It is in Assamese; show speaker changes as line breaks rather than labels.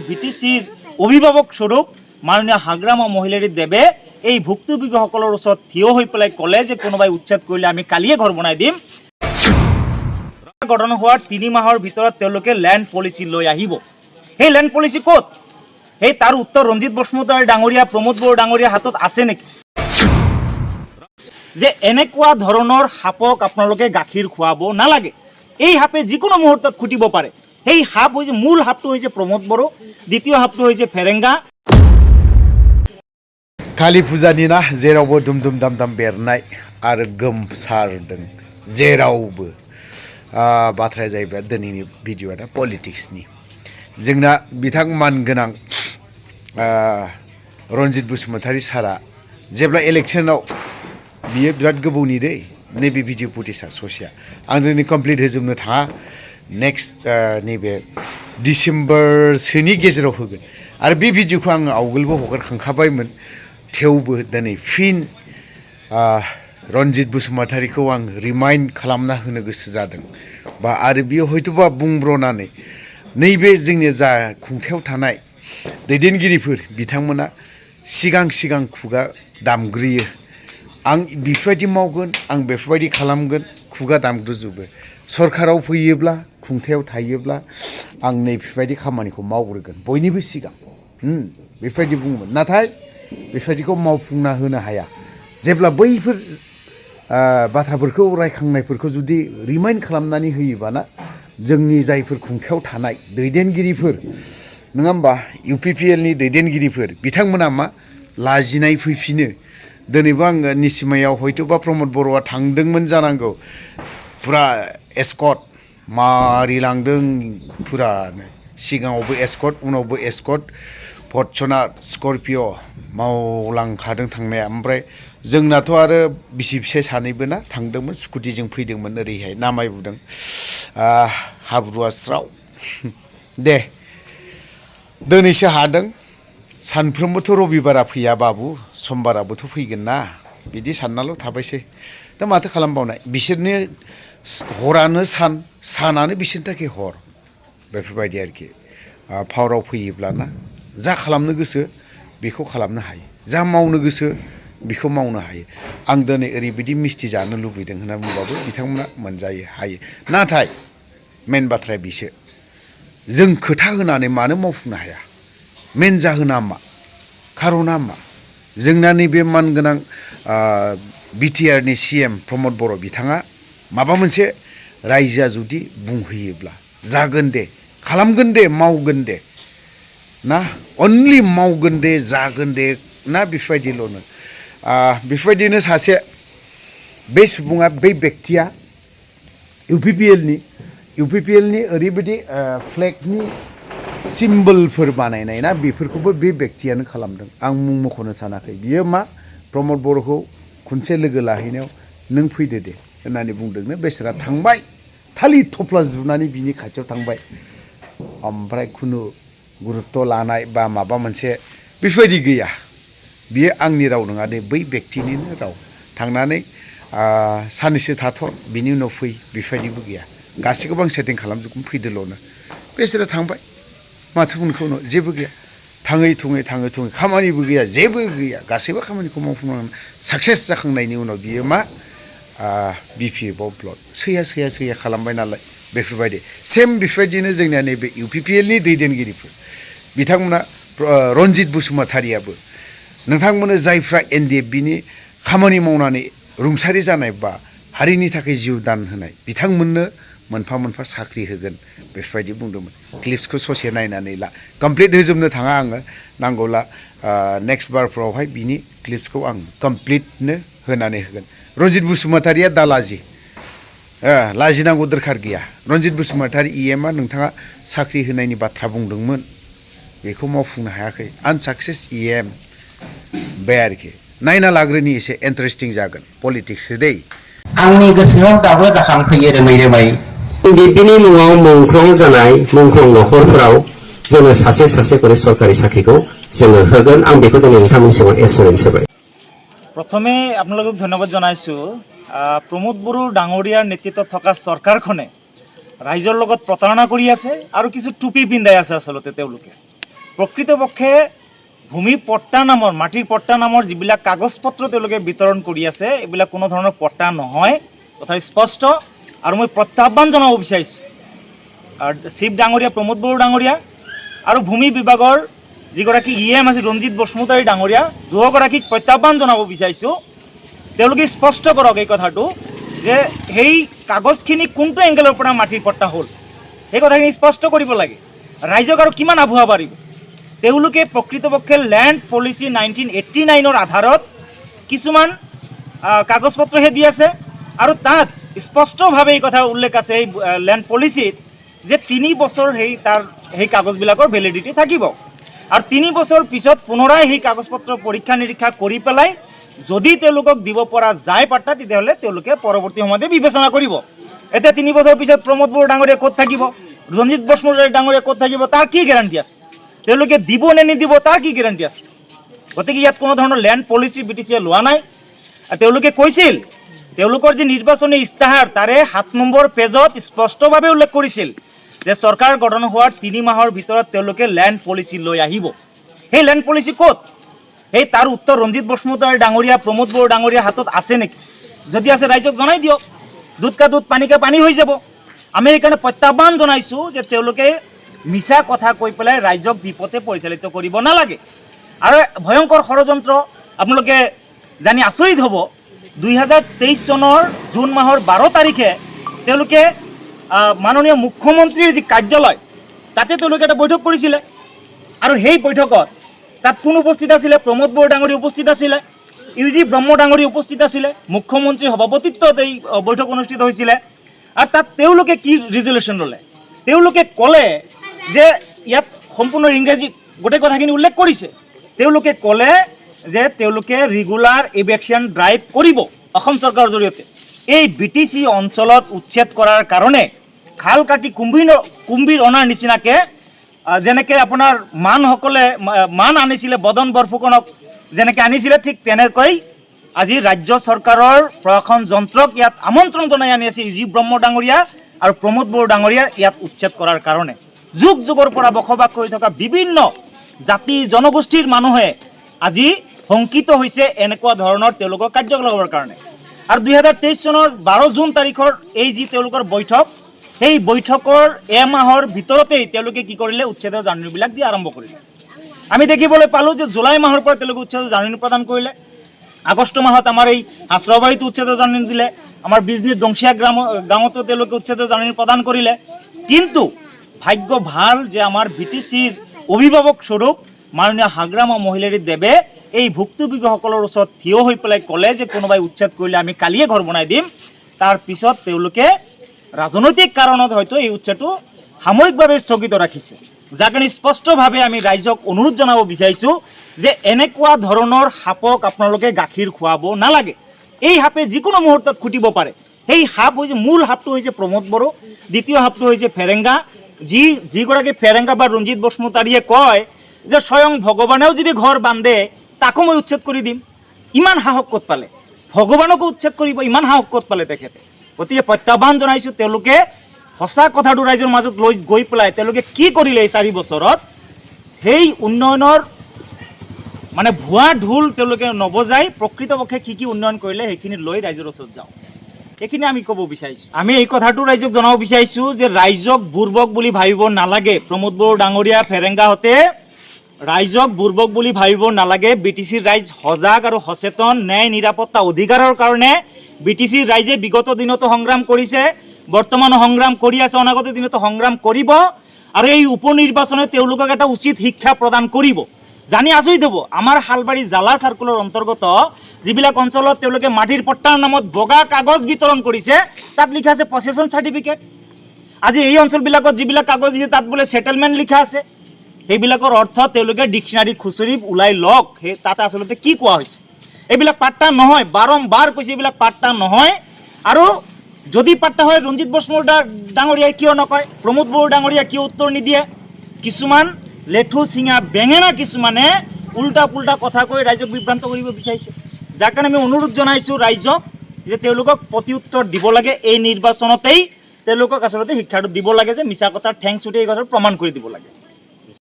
বিটিচিৰ অভিভাৱক স্বৰূপ মাননীয় হাগ্ৰামা মহিলাৰী দেৱে এই ভুক্তভোগীসকলৰ ওচৰত থিয় হৈ পেলাই ক'লে যে কোনোবাই উচ্ছেদ কৰিলে আমি কালিয়ে ঘৰ বনাই দিম। গঠন হোৱাৰ 3 মাহৰ ভিতৰত তেওঁলোকে লেণ্ড পলিচি লৈ আহিব। সেই লেণ্ড পলিচি ক'ত? সেই তাৰ উত্তৰ ৰঞ্জিত বসুমতাৰী ডাঙৰীয়া, প্ৰমোদ বড়ো ডাঙৰীয়াৰ হাতত আছে নেকি? যে এনেকুৱা ধৰণৰ সাপক আপোনালোকে গাখীৰ খুৱাব নালাগে। এই সাপে যিকোনো মুহূৰ্তত খুটিব পাৰে। সেই সাপ হৈছে, মূল সাপটো হৈছে প্ৰমোদ বড়ো, দ্বিতীয় সাপটো হৈছে ফেৰেংগা।
काली फुजानि ना जेरावबो दुम दुम दाम दाम बेरनाय आरो गोमसारदों जेरावबो बाथ्राया जाहैबाय दिनैनि भिडिअ'आ पलिटिक्सनि। जोंना बिथां मानगोनां रन्जित बसुमतारी सारा जेब्ला इलेक्शनाव बियो बिराद गोबावनि दै नैबे भिडिअ फुटेजआ ससेया आं जोंनि कमप्लिट होजोबनो थाङा। नेक्स्ट नैबे डिसेम्बरसोनि गेजेराव होगोन आरो बे भिडिअखौ आं आवगोलबो हगारखांखाबायमोन। थेवबो दिनै फिन रन्जित बसुमतारीखौ आं रिमाइन्ड खालामना होनो गोसो जादों बा आरो बियो हयथ'बा बुंब्रनानै नैबे जोंनि जा खुंथायाव थानाय दैदेनगिरिफोर बिथांमोना सिगां सिगां खुगा दामग्रोयो। आं बेफोरबायदि मावगोन, आं बेफोरबायदि खालामगोन, खुगा दामग्रोजोबो। सरकाराव फैयोब्ला, खुंथायाव थायोब्ला आं नैबेफोरबायदि खामानिखौ मावग्रोगोन बयनिबो सिगां बेफोरबायदि बुङोमोन। नाथाय बेफोरबायदिखौ मावफुंना होनो हाया। जेब्ला बैफोर बाथ्राफोरखौ रायखांनायफोरखौ जुदि रिमाइन्ड खालामनानै होयोबाना जोंनि जायफोर खुंथायाव थानाय दैदेनगिरिफोर नङा होमबा, UPPLनि दैदेनगिरिफोर बिथांमोना मा लाजिनाय फैफिनो। दिनैबो आङो निसिमायाव हयथ'बा प्रमोद बर'आ थांदोंमोन जानांगौ, फुरा एस्कर्ट मारिलांदों फुरानो। सिगाङावबो एस्कर्ट, उनावबो एस्कर्ट, फर्चुनार स्कर्पिय' मावलांखादों थांनाया। ओमफ्राय जोंनाथ' आरो बिसि फिसाय सानैबो ना थांदोंमोन, स्कुटिजों फैदोंमोन ओरैहाय नामायबोदों। हाब्रुआ स्राव दे दिनैसो हादों, सानफ्रोमबोथ' रबिबारा फैया बाबु, समबाराबोथ' फैगोन ना, बिदि साननाल' थाबायसै। दा माथो खालामबावनाय, बिसोरनि हरानो सान, सानानो बिसोरनि थाखाय हर, बेफोरबायदि आरोखि। पावाराव फैयोब्लाना जा खालामनो गोसो बेखौ खालामनो हायो, जा मावनो गोसो बेखौ मावनो हायो। आं दिनै ओरैबायदि मिस्टि जानो लुबैदों होनना बुंबाबो बिथांमोना मोनजायो, हायो। नाथाय मेन बाथ्राया बिसो, जों खोथा होनानै मानो मावफुंनो हाया? मेन जाहोना मा, खार'ना मा? जोंना नैबे मानगोनां BTRनि CM प्रमोद बर' बिथाङा माबा मोनसे रायजोआ जुदि बुंहैयोब्ला जागोन दे, खालामगोन दे, मावगोन दे ना, अनलि मावगोन दे, जागोन दे ना, बेफोरबायदिल'नो। बेफोरबायदिनो सासे बे सुबुङा, बै बेक्तिया UPPLनि ओरैबायदि फ्लेगनि सिम्बलफोर बानायनाय ना, बेफोरखौबो बे बेक्तियानो खालामदों। आं मुं मख'नो सानाखै। बियो मा प्रमोद बर'खौ खनसे लोगो लाहैनायाव नों फैदो दे होननानै बुंदोंनो, बेसोरा थांबाय, थालिर थफ्ला जुनानै बिनि खाथियाव थांबाय। ओमफ्राय खुनु गुरुत्त' लानाय बा माबा मोनसे बेफोरबायदि गैया। बियो आंनि राव नङा दे, बै बेक्तिनिनो राव। थांनानै साननैसो थाथ', बिनि उनाव फै, बेफोरबायदिबो गैया। गासैखौबो आं सेटिं खालामजोबगोन, फैदोल'नो। बिसोरो थांबाय, माथो बुंनो उनाव जेबो गैया। थाङै थुङै खामानिबो गैया, जेबो गैया, गासैबो खामानिखौ मावफुंनानै साक्सेस जाखांनायनि उनाव बियो मा BPF आव ब्लड सैया खालामबाय नालाय, बेफोरबायदि सेम बेफोरबायदिनो जोंनिया नैबे UPPLनि दैदेनगिरिफोर बिथांमोना, रन्जित बसुमतारीयाबो, नोंथांमोना जायफ्रा NDFBनि खामानि मावनानै रुंसारि जानाय बा हारिनि थाखाय जिउ दान होनाय, बिथांमोननो मोनफा मोनफा साख्रि होगोन, बेफोरबायदि बुंदोंमोन। क्लिप्सखौ ससे नायनानै ला, कमप्लिट होजोबनो थाङा आङो, नांगौला नेक्स्ट बारफ्रावहाय बिनि क्लिप्सखौ आं कमप्लिटनो होनानै होगोन। रन्जित बसुमतारीया दा लाजिनांगौ दरखार गैया। रन्जित बसुमतारी EMआ नोंथाङा साख्रि होनायनि बाथ्रा बुंदोंमोन, बेखौ मावफुंनो हायाखै, आनसाक्सेस EM बे आरोखि। नायना लाग्रोनि, एसे इन्टारेस्टिं जागोन, पलिटिक्स दै।
आंनि गोसोआव दाबो जाखांफैयो रोमै NDFBनि मुङाव मुंख्लं जानाय मुंख्लं नखरफोराव जोङो सासे करे सरकारि साख्रिखौ जोङो होगोन। आं बेखौ दिनै नोंथांमोननि सिगाङाव एसुरेन्स होबाय।
প্ৰথমে আপোনালোকক ধন্যবাদ জনাইছোঁ। প্ৰমোদ বড়ো ডাঙৰীয়াৰ নেতৃত্বত থকা চৰকাৰখনে ৰাইজৰ লগত প্ৰতাৰণা কৰি আছে আৰু কিছু টুপি পিন্ধাই আছে আচলতে তেওঁলোকে। প্ৰকৃতপক্ষে ভূমি পট্টা নামৰ মাটিৰ পট্টা নামৰ যিবিলাক কাগজ পত্ৰ তেওঁলোকে বিতৰণ কৰি আছে এইবিলাক কোনো ধৰণৰ পট্টা নহয় তথা স্পষ্ট। আৰু মই প্ৰত্যাহ্বান জনাব বিচাৰিছোঁ চিফ ডাঙৰীয়া প্ৰমোদ বড়ো ডাঙৰীয়া আৰু ভূমি বিভাগৰ যিগৰাকী EM আছে ৰঞ্জিত বসুমতাৰী ডাঙৰীয়া দুয়োগৰাকীক প্ৰত্যাহ্বান জনাব বিচাৰিছোঁ তেওঁলোকে স্পষ্ট কৰক এই কথাটো যে সেই কাগজখিনি কোনটো এংগেলৰ পৰা মাটিৰ পট্টা হ'ল সেই কথাখিনি স্পষ্ট কৰিব লাগে। ৰাইজক আৰু কিমান আভুৱা পাৰিব। তেওঁলোকে প্ৰকৃতপক্ষে লেণ্ড পলিচি 1989ৰ আধাৰত কিছুমান কাগজ পত্ৰহে দি আছে আৰু তাত স্পষ্টভাৱে এই কথা উল্লেখ আছে এই লেণ্ড পলিচিত যে 3 বছৰ সেই কাগজবিলাকৰ ভেলিডিটি থাকিব আৰু 3 বছৰ পিছত পুনৰাই সেই কাগজ পত্ৰ পৰীক্ষা নিৰীক্ষা কৰি পেলাই যদি তেওঁলোকক দিব পৰা যায় পাট্টা তেতিয়াহ'লে তেওঁলোকে পৰৱৰ্তী সময়তে বিবেচনা কৰিব। এতিয়া 3 বছৰ পিছত প্ৰমোদ বড়ো ডাঙৰীয়া ক'ত থাকিব, ৰঞ্জিত বসুমতাৰী ডাঙৰীয়া ক'ত থাকিব, তাৰ কি গেৰাণ্টি আছে? তেওঁলোকে দিব নে নিদিব তাৰ কি গেৰাণ্টি আছে? গতিকে ইয়াত কোনো ধৰণৰ লেণ্ড পলিচি BTCয়ে লোৱা নাই। তেওঁলোকে কৈছিল তেওঁলোকৰ যি নিৰ্বাচনী ইস্তাহাৰ তাৰে 7 নম্বৰ পেজত স্পষ্টভাৱে উল্লেখ কৰিছিল যে চৰকাৰ গঠন হোৱাৰ 3 মাহৰ ভিতৰত তেওঁলোকে লেণ্ড পলিচি লৈ আহিব। সেই লেণ্ড পলিচি ক'ত? সেই তাৰ উত্তৰ ৰঞ্জিত বসুমতাৰী ডাঙৰীয়া প্ৰমোদ বড়ো ডাঙৰীয়াৰ হাতত আছে নেকি? যদি আছে ৰাইজক জনাই দিয়ক। দুধ কা দুধ পানী কা পানী হৈ যাব। আমি সেইকাৰণে প্ৰত্যাহ্বান জনাইছোঁ যে তেওঁলোকে মিছা কথা কৈ পেলাই ৰাইজক বিপথে পৰিচালিত কৰিব নালাগে। আৰু ভয়ংকৰ ষড়যন্ত্ৰ আপোনালোকে জানি আচৰিত হ'ব 2023 চনৰ জুন মাহৰ 12 তাৰিখে তেওঁলোকে মাননীয় মুখ্যমন্ত্ৰীৰ যি কাৰ্যালয় তাতে তেওঁলোকে এটা বৈঠক কৰিছিলে আৰু সেই বৈঠকত তাত কোন উপস্থিত আছিলে? প্ৰমোদ বড়ো ডাঙৰীয়া উপস্থিত আছিলে, UG ব্ৰহ্ম ডাঙৰীয়া উপস্থিত আছিলে, মুখ্যমন্ত্ৰীৰ সভাপতিত্বত এই বৈঠক অনুষ্ঠিত হৈছিলে। আৰু তাত তেওঁলোকে কি ৰিজলিউশ্যন ল'লে? তেওঁলোকে ক'লে যে ইয়াত সম্পূৰ্ণ ইংৰাজী গোটেই কথাখিনি উল্লেখ কৰিছে। তেওঁলোকে ক'লে যে তেওঁলোকে ৰেগুলাৰ ইভেকশ্যন ড্ৰাইভ কৰিব অসম চৰকাৰৰ জৰিয়তে। এই BTC অঞ্চলত উচ্ছেদ কৰাৰ কাৰণে খাল কাটি কুম্ভীৰ অনাৰ নিচিনাকৈ যেনেকৈ আপোনাৰ মানসকলে মান আনিছিলে বদন বৰফুকনক যেনেকৈ আনিছিলে ঠিক তেনেকৈ আজি ৰাজ্য চৰকাৰৰ প্ৰশাসন যন্ত্ৰক ইয়াত আমন্ত্ৰণ জনাই আনি আছে UG ব্ৰহ্ম ডাঙৰীয়া আৰু প্ৰমোদ বড়ো ডাঙৰীয়া ইয়াত উচ্ছেদ কৰাৰ কাৰণে। যুগ যুগৰ পৰা বসবাস কৰি থকা বিভিন্ন জাতি জনগোষ্ঠীৰ মানুহে আজি শংকিত হৈছে এনেকুৱা ধৰণৰ তেওঁলোকৰ কাৰ্যকলাপৰ কাৰণে। আৰু 2023 চনৰ 12 জুন তাৰিখৰ এই যি তেওঁলোকৰ বৈঠক সেই বৈঠকৰ এমাহৰ ভিতৰতেই তেওঁলোকে কি কৰিলে? উচ্ছেদৰ জাননীবিলাক দিয়া আৰম্ভ কৰিলে। আমি দেখিবলৈ পালোঁ যে জুলাই মাহৰ পৰা তেওঁলোকে উচ্ছেদৰ জাননী প্ৰদান কৰিলে। আগষ্ট মাহত আমাৰ এই আশ্ৰয়বাৰীত উচ্ছেদৰ জাননী দিলে, আমাৰ বিজনীৰ দংশিয়া গাঁৱতো তেওঁলোকে উচ্ছেদৰ জাননী প্ৰদান কৰিলে। কিন্তু ভাগ্য ভাল যে আমাৰ BTCৰ অভিভাৱক স্বৰূপ মাননীয় হাগ্ৰামা মহিলাৰী দেৱে এই ভুক্তভোগীসকলৰ ওচৰত থিয় হৈ পেলাই ক'লে যে কোনোবাই উচ্ছেদ কৰিলে আমি কালিয়ে ঘৰ বনাই দিম। তাৰ পিছত তেওঁলোকে ৰাজনৈতিক কাৰণত হয়তো এই উচ্ছেদটো সাময়িকভাৱে স্থগিত ৰাখিছে। যাৰ কাৰণে স্পষ্টভাৱে আমি ৰাইজক অনুৰোধ জনাব বিচাৰিছোঁ যে এনেকুৱা ধৰণৰ সাপক আপোনালোকে গাখীৰ খুৱাব নালাগে। এই সাপে যিকোনো মুহূৰ্তত খুটিব পাৰে। সেই সাপ হৈছে মূল সাপটো হৈছে প্ৰমোদ বড়ো, দ্বিতীয় সাপটো হৈছে ফেৰেংগা। যিগৰাকী ফেৰেংগা বা ৰঞ্জিত বসুমতাৰীয়ে কয় যে স্বয়ং ভগৱানেও যদি ঘৰ বান্ধে তাকো মই উচ্ছেদ কৰি দিম। ইমান সাহস ক'ত পালে? ভগৱানকো উচ্ছেদ কৰিব ইমান সাহস ক'ত পালে তেখেতে? গতিকে প্ৰত্যাহ্বান জনাইছোঁ তেওঁলোকে সঁচা কথাটো ৰাইজৰ মাজত লৈ গৈ পেলাই তেওঁলোকে কি কৰিলে এই 4 বছৰত সেই উন্নয়নৰ মানে ভুৱা ঢোল তেওঁলোকে নবজাই প্ৰকৃতপক্ষে কি উন্নয়ন কৰিলে সেইখিনি লৈ ৰাইজৰ ওচৰত যাওঁ। এইখিনি আমি ক'ব বিচাৰিছোঁ। আমি এই কথাটো ৰাইজক জনাব বিচাৰিছোঁ যে ৰাইজক বুৰ্বক বুলি ভাবিব নালাগে। প্ৰমোদ বড়ো ডাঙৰীয়া ফেৰেংগাহঁতে ৰাইজক বুৰ্বক বুলি ভাবিব নালাগে। BTCৰ ৰাইজ সজাগ আৰু সচেতন। ন্যায় নিৰাপত্তা অধিকাৰৰ কাৰণে BTCৰ ৰাইজে বিগত দিনতো সংগ্ৰাম কৰিছে, বৰ্তমানো সংগ্ৰাম কৰি আছে, অনাগত দিনতো সংগ্ৰাম কৰিব। আৰু এই উপ নিৰ্বাচনে তেওঁলোকক এটা উচিত শিক্ষা প্ৰদান কৰিব। জানি আচৰিত হ'ব আমাৰ শালবাৰী জালা চাৰ্কুলৰ অন্তৰ্গত যিবিলাক অঞ্চলত তেওঁলোকে মাটিৰ পট্টাৰ নামত বগা কাগজ বিতৰণ কৰিছে তাত লিখা আছে পছেচন চাৰ্টিফিকেট। আজি এই অঞ্চলবিলাকত যিবিলাক কাগজ দিছে তাত বোলে সেটেলমেণ্ট লিখা আছে। সেইবিলাকৰ অৰ্থ তেওঁলোকে ডিকশ্যনাৰী খুচৰি ওলাই লওক। সেই তাতে আচলতে কি কোৱা হৈছে? এইবিলাক পাট্টা নহয়। বাৰম্বাৰ কৈছে এইবিলাক পাট্টা নহয়। আৰু যদি পাট্টা হয় ৰঞ্জিত বসুমতাৰী ডাঙৰীয়াই কিয় নকয়? প্ৰমোদ বড়ো ডাঙৰীয়াই কিয় উত্তৰ নিদিয়ে? কিছুমান লেঠু চিঙা বেঙেনা কিছুমানে উল্টা পুল্টা কথা কৈ ৰাইজক বিভ্ৰান্ত কৰিব বিচাৰিছে। যাৰ কাৰণে আমি অনুৰোধ জনাইছোঁ ৰাইজক যে তেওঁলোকক প্ৰত্যুত্তৰ দিব লাগে। এই নিৰ্বাচনতেই তেওঁলোকক আচলতে শিক্ষাটো দিব লাগে যে মিছা কথাৰ ঠেং চুটি এই কথাটো প্ৰমাণ কৰি দিব লাগে।